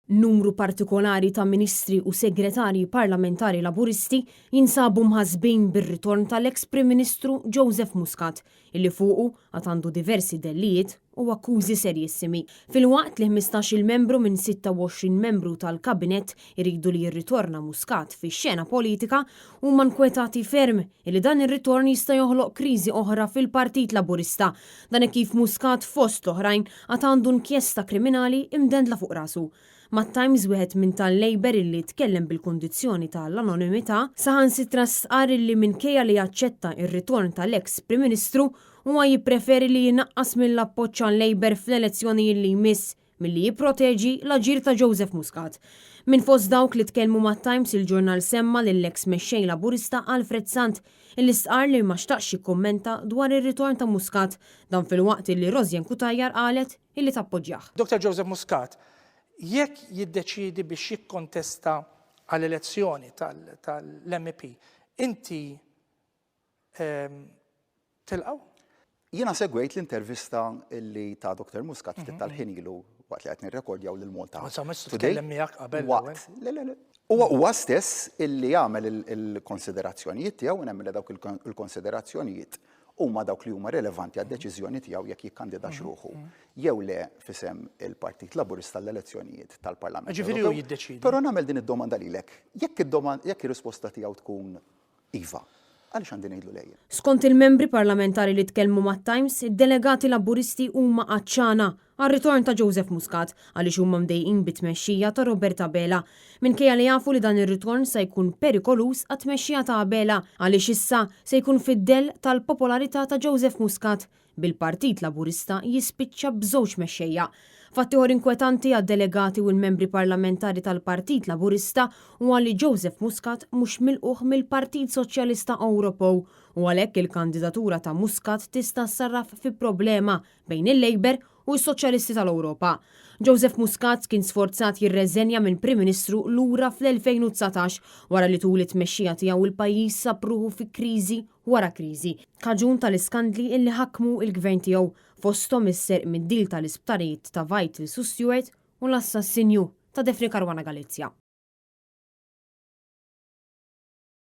Numru partikolari ta' ministri u segretarji parlamentari laburisti jinsabu mħasbin bir-ritorn tal-eks Prim Ministru Joseph Muscat, illi fuqu għad għandu diversi dellijiet u akkużi serjissimi. Fil-waqt li 15 membru minn 26 membru tal-kabinet iridu li jirritorna Muscat fi xena politika u mankwetati ferm illi dan ir-ritorn jista' joħloq kriżi oħra fil-Partit Laburista. Dan kif Muscat fost l-oħrajn għad għandu inkjesta kriminali imdendla fuq rasu. Mat-Times wieħed minn tal-Labor illi tkellem bil-kundizzjoni tal-anonimità saħansitra stqar illi minkejja li jaċċetta ir-ritorn tal-eks Prim Ministru huwa jippreferi li jinaqqas mill-appoġġ għal-Labor fl-elezzjoni li jmiss milli jipproteġi l-aġir ta' Joseph Muscat. Min fost dawk li tkellmu mat-Times il-ġurnal semma lill-eks mexxej Laburista Alfred Sant illi stqar li ma xtaqx jikkummenta dwar ir-ritorn ta' Muscat dan fil-waqt illi Rosjen Cutajar qalet illi tappoġġjah. Dr. Joseph Muscat, jekk jiddeċidi biex jikkontesta għall-elezzjoni tal-MP, inti tilqaw? Jiena segwejt l-intervista illi ta' Dr. Muscat ftit tal-ħin ilu waqt li qed nirrekordjaw lil Malta. Tkellem miegħek qabel. Huwa stess illi jagħmel il-konsiderazzjonijiet tiegħu u nemmel dawk il-konsiderazzjonijiet huma dawk li huma relevanti għad-deċiżjoni tiegħu jekk jikkandida xruħu jew le fisem il-Partit Laburista l-elezzjonijiet tal-Parlament. Ġifieri hu jiddeċidi. Però nagħmel din id-domanda lilek. Jekk ir-risposta tiegħu tkun iva, għaliex għandi ngħidlu lejjin. Skont il-membri parlamentari li tkellmu mat-Times, id-delegati Laburisti huma qaċċana għar-ritorn ta' Joseph Muscat għaliex huma mdejqin bit-tmexxija ta' Roberta Bela. Minkejja li jafu li dan ir-ritorn se jkun perikolus għat-tmexxija ta' Bela għaliex issa se jkun fid-del tal-popolarità ta' Joseph Muscat bil-Partit Laburista jispiċċa b'żewġ mexxejja. Fatti ieħor inkwetanti għad-delegati u l-membri parlamentari tal-Partit Laburista u għalli Joseph Muscat mhux milquh mill-Partit Soċjalista Ewropew u għalhekk il-kandidatura ta' Muscat tista' ssarraf fi problema bejn il-Labor u s-Soċjalisti tal-Ewropa. Joseph Muscat kien sforzat jirreżenja minn Prim Ministru lura fl-2019 wara li tul it-tmexxija tiegħu il-pajjiż sapruħu fi kriżi wara kriżi. Kaġun tal-iskandli illi ħakmu il-gvern tiegħu fosthom is-serq mid-dil tal-isptarijiet ta' Vital Su Stewart u l-assassinju ta' Defni Caruana Galizja.